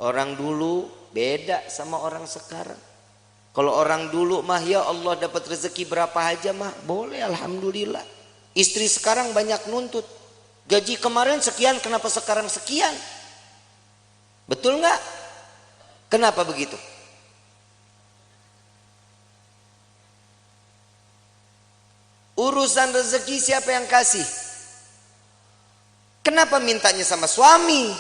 Orang dulu beda sama orang sekarang. Kalau orang dulu mah ya Allah dapat rezeki berapa aja mah boleh, alhamdulillah. Istri sekarang banyak nuntut. Gaji kemarin sekian, kenapa sekarang sekian? Betul nggak? Kenapa begitu? Urusan rezeki siapa yang kasih? Kenapa mintanya sama suami?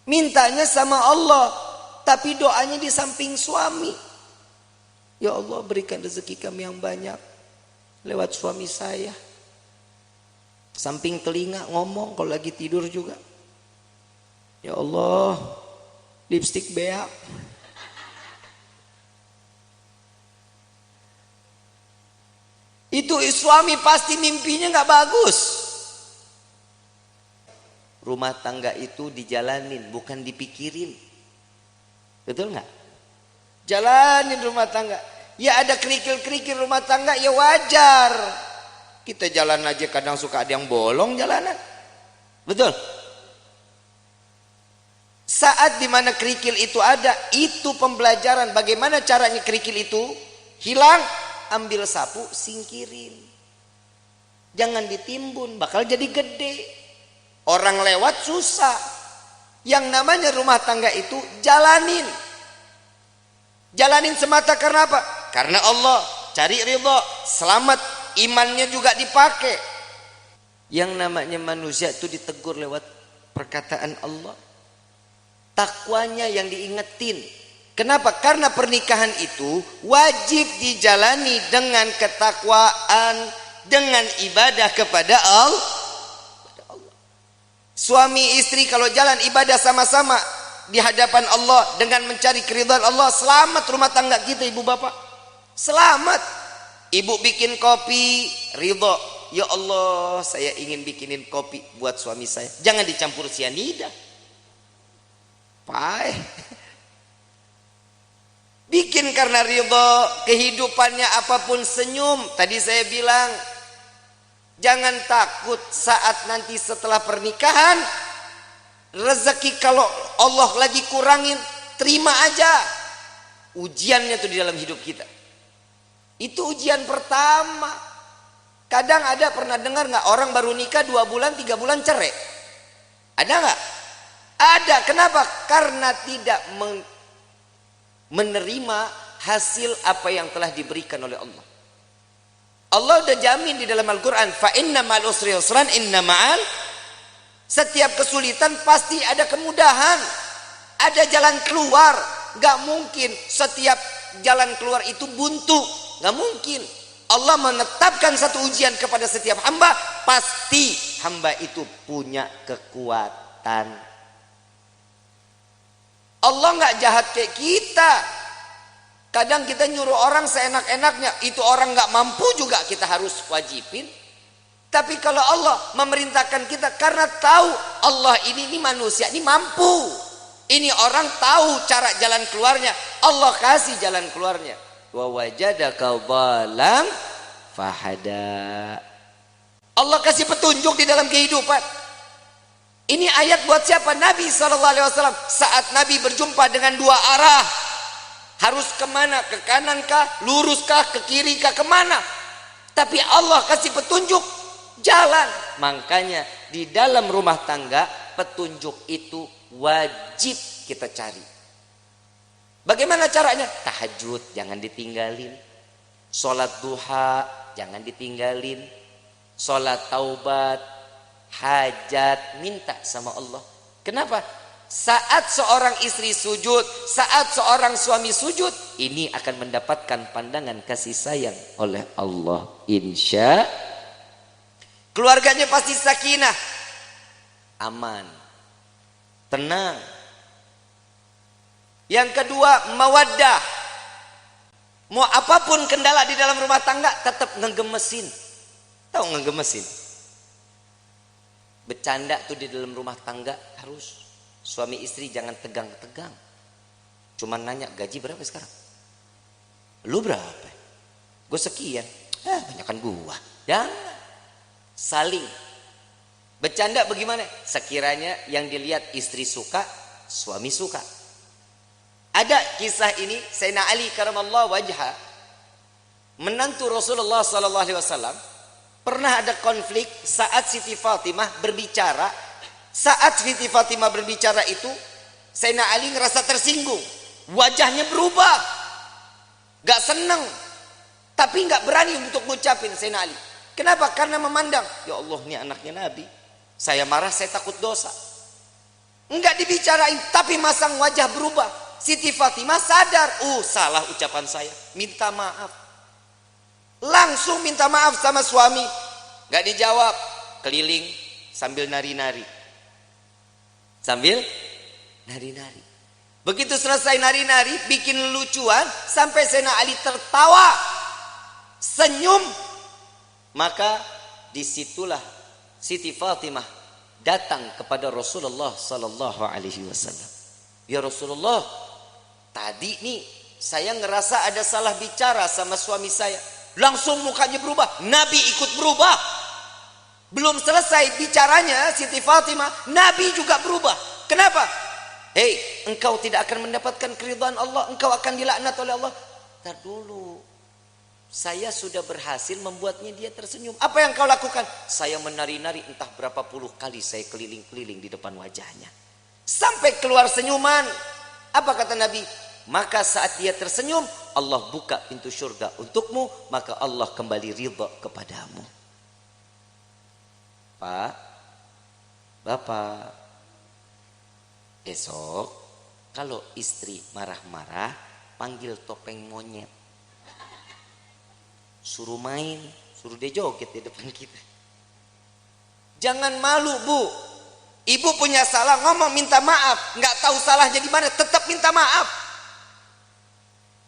Mintanya sama Allah, tapi doanya di samping suami. Ya Allah berikan rezeki kami yang banyak lewat suami saya. Samping telinga ngomong kalau lagi tidur juga. Ya Allah, lipstik beak. Itu suami pasti mimpinya nggak bagus. Rumah tangga itu dijalanin, bukan dipikirin. Betul nggak? Jalanin rumah tangga. Ya ada kerikil-kerikil rumah tangga, ya wajar. Kita jalan aja kadang suka ada yang bolong jalanan. Betul? Saat dimana kerikil itu ada, itu pembelajaran bagaimana caranya kerikil itu hilang. Ambil sapu, singkirin. Jangan ditimbun, bakal jadi gede. Orang lewat susah. Yang namanya rumah tangga itu jalanin. Jalanin semata karena apa? Karena Allah, cari ridho, selamat, imannya juga dipakai. Yang namanya manusia itu ditegur lewat perkataan Allah. Takwanya yang diingetin. Kenapa? Karena pernikahan itu wajib dijalani dengan ketakwaan, dengan ibadah kepada Allah. Suami istri kalau jalan ibadah sama-sama di hadapan Allah dengan mencari keridhaan Allah, selamat rumah tangga kita ibu bapak. Selamat. Ibu bikin kopi, ridho. Ya Allah, saya ingin bikinin kopi buat suami saya. Jangan dicampur sianida. Pahit. Bikin karena ridho, kehidupannya apapun senyum. Tadi saya bilang, jangan takut saat nanti setelah pernikahan, rezeki kalau Allah lagi kurangin, terima aja. Ujiannya tuh di dalam hidup kita. Itu ujian pertama. Kadang ada pernah dengar nggak orang baru nikah 2 bulan, 3 bulan cerai? Ada nggak? Ada. Kenapa? Karena tidak menerima hasil apa yang telah diberikan oleh Allah. Allah udah jamin di dalam Al-Quran, fa inna ma'al usri yusran, inna ma'al, setiap kesulitan pasti ada kemudahan, ada jalan keluar. Gak mungkin setiap jalan keluar itu buntu, gak mungkin. Allah menetapkan satu ujian kepada setiap hamba, pasti hamba itu punya kekuatan. Allah nggak jahat kayak kita. Kadang kita nyuruh orang seenak-enaknya, itu orang nggak mampu juga kita harus wajibin. Tapi kalau Allah memerintahkan kita karena tahu Allah ini manusia ini mampu, ini orang tahu cara jalan keluarnya, Allah kasih jalan keluarnya. Wa wajadaka dhalam fahada. Allah kasih petunjuk di dalam kehidupan. Ini ayat buat siapa? Nabi SAW. Saat Nabi berjumpa dengan 2 arah, harus kemana? Ke kanan kah? Lurus kah? Ke kiri kah? Kemana? Tapi Allah kasih petunjuk jalan. Makanya di dalam rumah tangga petunjuk itu wajib kita cari. Bagaimana caranya? Tahajud jangan ditinggalin, sholat duha jangan ditinggalin, sholat taubat, hajat, minta sama Allah. Kenapa? Saat seorang istri sujud, saat seorang suami sujud, ini akan mendapatkan pandangan kasih sayang oleh Allah. Insya keluarganya pasti sakinah, aman, tenang. Yang kedua, mawaddah. Mau apapun kendala di dalam rumah tangga tetap ngegemesin. Tahu ngegemesin? Bercanda tuh di dalam rumah tangga harus. Suami istri jangan tegang-tegang. Cuman nanya gaji berapa sekarang? Lu berapa? Gue sekian. Banyakan gua. Jangan. Saling. Bercanda bagaimana? Sekiranya yang dilihat istri suka, suami suka. Ada kisah ini, Sayyidina Ali karamallahu wajha, menantu Rasulullah sallallahu alaihi wasallam, pernah ada konflik saat Siti Fatimah berbicara. Saat Siti Fatimah berbicara itu, Sayyidina Ali ngerasa tersinggung. Wajahnya berubah. Gak senang. Tapi gak berani untuk ngucapin Sayyidina Ali. Kenapa? Karena memandang, ya Allah ini anaknya Nabi. Saya marah, saya takut dosa. Enggak dibicarain, tapi masang wajah berubah. Siti Fatimah sadar, salah ucapan saya, minta maaf. Langsung minta maaf sama suami. Enggak dijawab, keliling sambil nari-nari. Sambil nari-nari. Begitu selesai nari-nari, bikin lucuan, sampai Sayyidina Ali tertawa, senyum. Maka disitulah Siti Fatimah datang kepada Rasulullah sallallahu alaihi wasallam. Ya Rasulullah, tadi nih saya ngerasa ada salah bicara sama suami saya. Langsung mukanya berubah, Nabi ikut berubah. Belum selesai bicaranya Siti Fatimah, Nabi juga berubah. Kenapa? Hei, engkau tidak akan mendapatkan keridhaan Allah, engkau akan dilaknat oleh Allah. Tar dulu. Saya sudah berhasil membuatnya dia tersenyum. Apa yang kau lakukan? Saya menari-nari entah berapa puluh kali saya keliling-keliling di depan wajahnya. Sampai keluar senyuman. Apa kata Nabi? Maka saat dia tersenyum, Allah buka pintu surga untukmu. Maka Allah kembali ridha kepadamu. Pak, Bapak, esok kalau istri marah-marah, panggil topeng monyet. Suruh main, suruh dia joget di depan kita. Jangan malu, Bu. Ibu punya salah, ngomong minta maaf. Nggak tahu salahnya di mana, tetap minta maaf.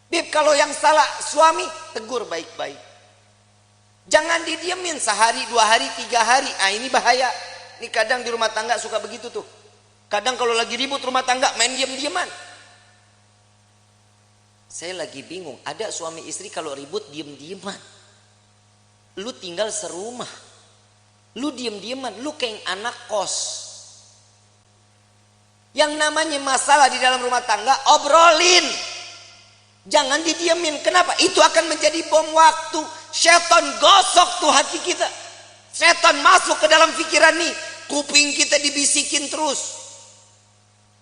Bib, kalau yang salah suami, tegur baik-baik. Jangan didiemin sehari, 2 hari, 3 hari. Ini bahaya. Ini kadang di rumah tangga suka begitu tuh. Kadang kalau lagi ribut rumah tangga, main diem-dieman. Saya lagi bingung, ada suami istri kalau ribut diem-dieman. Lu tinggal serumah. Lu diem-dieman, lu kayak anak kos. Yang namanya masalah di dalam rumah tangga, obrolin. Jangan didiemin. Kenapa? Itu akan menjadi bom waktu. Setan gosok tuh hati kita. Setan masuk ke dalam pikiran nih. Kuping kita dibisikin terus.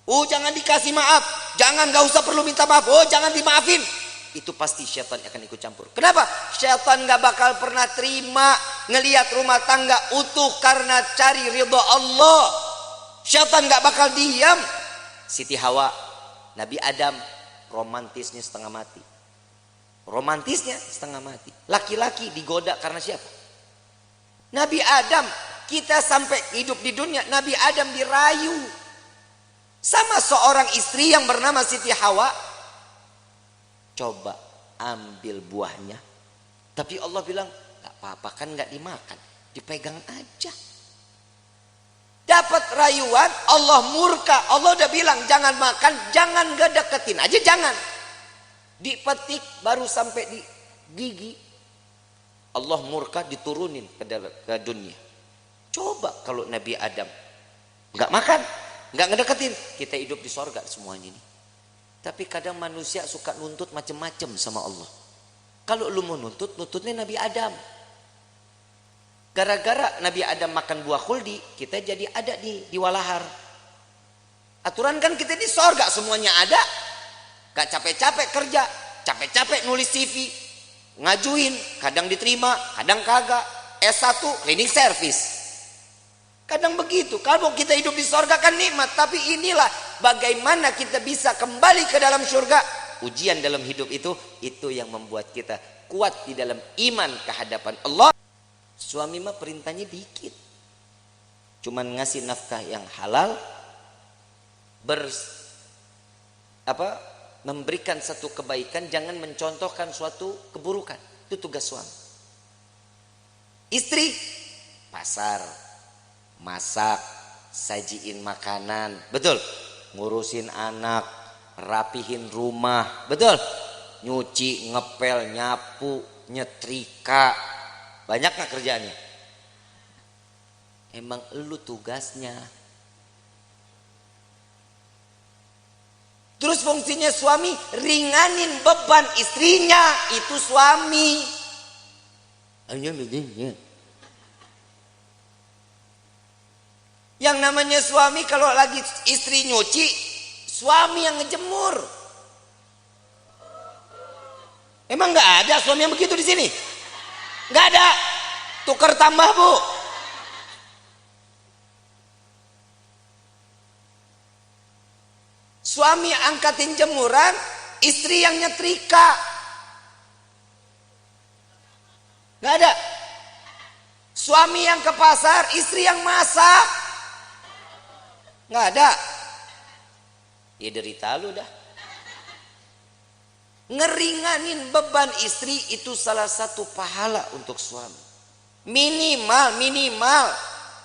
Jangan dikasih maaf. Jangan, gak usah perlu minta maaf. Jangan dimaafin. Itu pasti syaitan akan ikut campur. Kenapa? Syaitan gak bakal pernah terima ngelihat rumah tangga utuh karena cari ridha Allah. Syaitan gak bakal diam. Siti Hawa, Nabi Adam, romantisnya setengah mati. Romantisnya setengah mati. Laki-laki digoda karena siapa? Nabi Adam. Kita sampai hidup di dunia, Nabi Adam dirayu sama seorang istri yang bernama Siti Hawa. Coba ambil buahnya. Tapi Allah bilang, gak apa-apa kan gak dimakan. Dipegang aja. Dapat rayuan, Allah murka. Allah udah bilang jangan makan, jangan gak deketin aja, jangan. Dipetik baru sampai di gigi. Allah murka, diturunin ke dunia. Coba kalau Nabi Adam gak makan, nggak ngedeketin, kita hidup di sorga semuanya ini. Tapi kadang manusia suka nuntut macem-macem sama Allah. Kalau lu mau nuntut, nuntutnya Nabi Adam. Gara-gara Nabi Adam makan buah khuldi, kita jadi ada di walahar. Aturan kan kita di sorga semuanya ada. Gak capek-capek kerja, capek-capek nulis CV, ngajuin, kadang diterima, kadang kagak. S1 cleaning service. Kadang begitu. Kalau kita hidup di sorga kan nikmat. Tapi inilah bagaimana kita bisa kembali ke dalam surga. Ujian dalam hidup itu yang membuat kita kuat di dalam iman kehadapan Allah. Suami mah perintahnya dikit. Cuman ngasih nafkah yang halal. Memberikan satu kebaikan. Jangan mencontohkan suatu keburukan. Itu tugas suami. Istri, pasar, masak, sajiin makanan, betul. Ngurusin anak, rapihin rumah, betul. Nyuci, ngepel, nyapu, nyetrika. Banyak nggak kerjaannya? Emang elu tugasnya. Terus fungsinya suami ringanin beban istrinya, itu suami. Yang namanya suami kalau lagi istri nyuci, suami yang ngejemur. Emang nggak ada suami yang begitu di sini? Nggak ada. Tukar tambah, Bu. Suami angkatin jemuran, istri yang nyetrika. Nggak ada. Suami yang ke pasar, istri yang masak. Nggak ada. Ya derita lu dah. Ngeringanin beban istri itu salah satu pahala untuk suami. Minimal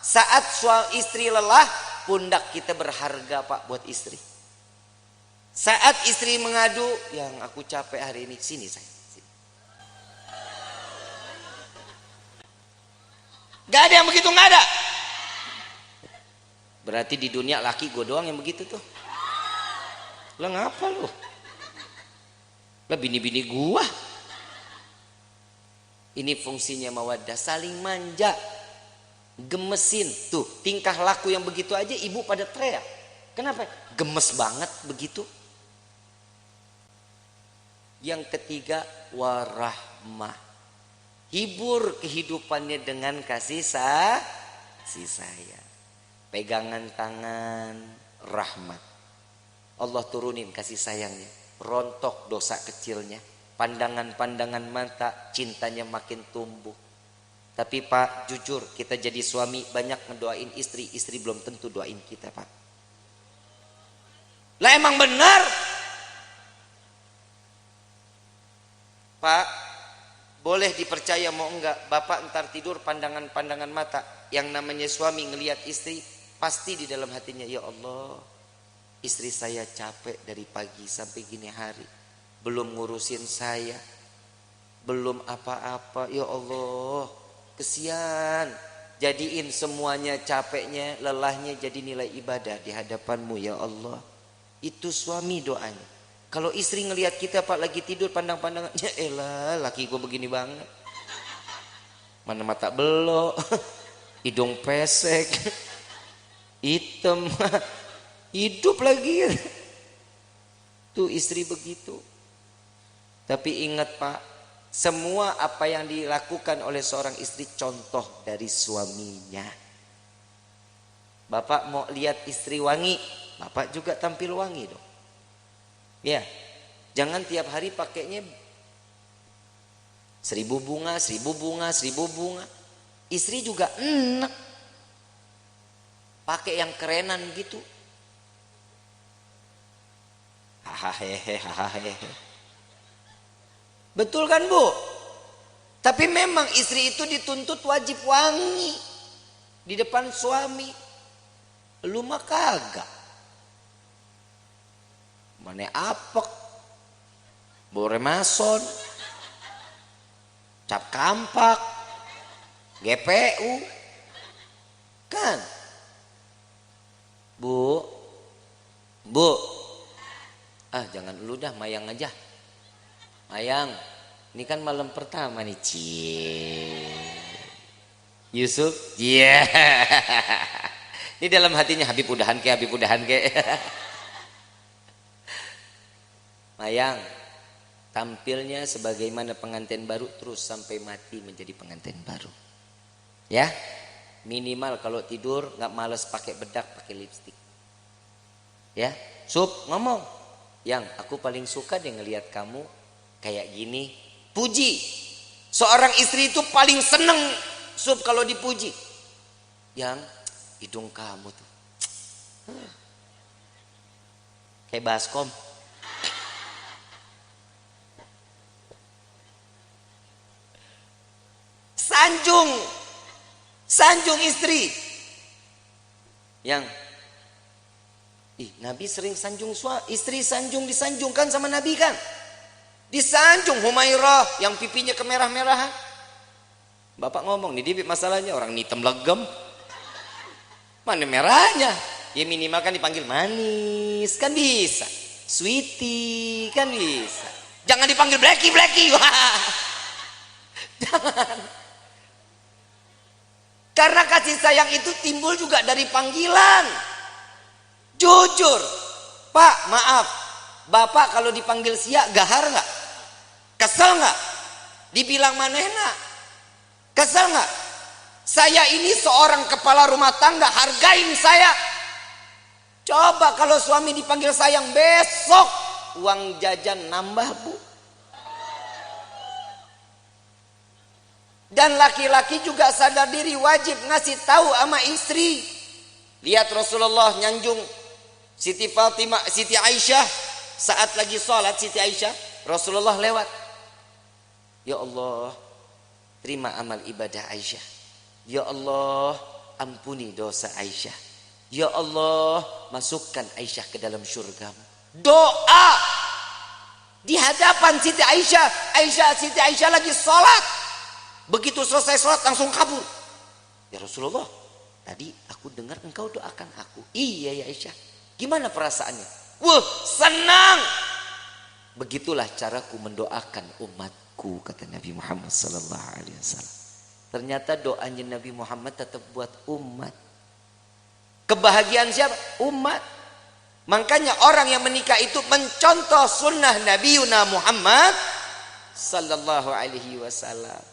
saat suami istri lelah, pundak kita berharga Pak buat istri. Saat istri mengadu, yang aku capek hari ini, sini saya. Gak ada yang begitu, gak ada. Berarti di dunia laki gue doang yang begitu tuh. Lah ngapa lu? Lah bini-bini gua. Ini fungsinya mawaddah, saling manja, gemesin. Tuh tingkah laku yang begitu aja ibu pada teriak. Kenapa? Gemes banget begitu. Yang ketiga, warahmah. Hibur kehidupannya dengan kasih sayang. Pegangan tangan, rahmat. Allah turunin kasih sayangnya. Rontok dosa kecilnya. Pandangan-pandangan mata, cintanya makin tumbuh. Tapi Pak, jujur kita jadi suami banyak ngedoain istri. Istri belum tentu doain kita Pak. Lah emang benar. Pak, boleh dipercaya mau enggak, Bapak ntar tidur pandangan-pandangan mata. Yang namanya suami ngelihat istri, pasti di dalam hatinya, ya Allah, istri saya capek dari pagi sampai gini hari, belum ngurusin saya, belum apa-apa, ya Allah, kesian. Jadiin semuanya capeknya, lelahnya jadi nilai ibadah di hadapanmu ya Allah. Itu suami doanya. Kalau istri ngelihat kita Pak lagi tidur pandang-pandangannya, elah laki gue begini banget. Mana mata belok, hidung pesek, hitam, hidup lagi. Tuh istri begitu. Tapi ingat Pak, semua apa yang dilakukan oleh seorang istri contoh dari suaminya. Bapak mau lihat istri wangi, Bapak juga tampil wangi dong. Ya, jangan tiap hari pakainya 1000 bunga, 1000 bunga, 1000 bunga. Istri juga enak. Pakai yang kerenan gitu. Hahaha. Betul kan Bu? Tapi memang istri itu dituntut wajib wangi di depan suami. Lu mah kagak. Mana apek, bore mason, cap kampak, GPU, kan? Bu, jangan dulu dah, Mayang aja. Mayang, ini kan malam pertama nih, cie. Yusuf, iya. Yeah. Ini dalam hatinya Habib udahan ke. Mayang, tampilnya sebagaimana pengantin baru terus sampai mati menjadi pengantin baru. Ya, minimal kalau tidur nggak males pakai bedak, pakai lipstik. Ya, Sup ngomong, yang aku paling suka deh ngelihat kamu kayak gini. Puji. Seorang istri itu paling seneng Sup kalau dipuji. Yang hidung kamu tuh kayak baskom. Sanjung istri. Yang Nabi sering sanjung istri, disanjungkan sama Nabi kan. Disanjung Humairah yang pipinya kemerah-merahan. Bapak ngomong nih, masalahnya orang hitam legem. Mana merahnya? Ya minimal kan dipanggil manis kan bisa. Sweetie kan bisa. Jangan dipanggil Blacky. Wah. Jangan. Karena kasih sayang itu timbul juga dari panggilan. Jujur. Pak, maaf. Bapak kalau dipanggil sia gahar nggak? Kesel nggak? Dibilang manehna? Kesel nggak? Saya ini seorang kepala rumah tangga, hargain saya. Coba kalau suami dipanggil sayang, besok uang jajan nambah, Bu. Dan laki-laki juga sadar diri, wajib ngasih tahu sama istri. Lihat Rasulullah nyanjung Siti Fatimah, Siti Aisyah saat lagi sholat. Siti Aisyah, Rasulullah lewat. Ya Allah, terima amal ibadah Aisyah. Ya Allah, ampuni dosa Aisyah. Ya Allah, masukkan Aisyah ke dalam syurgamu. Doa di hadapan Siti Aisyah. Siti Aisyah lagi sholat. Begitu selesai sholat langsung kabur. Ya Rasulullah, tadi aku dengar engkau doakan aku. Iya ya Aisyah. Gimana perasaannya? Wah, senang. Begitulah caraku mendoakan umatku, kata Nabi Muhammad SAW. Ternyata doanya Nabi Muhammad tetap buat umat. Kebahagiaan siapa? Umat. Makanya orang yang menikah itu mencontoh sunnah Nabi Muhammad sallallahu alaihi wasallam.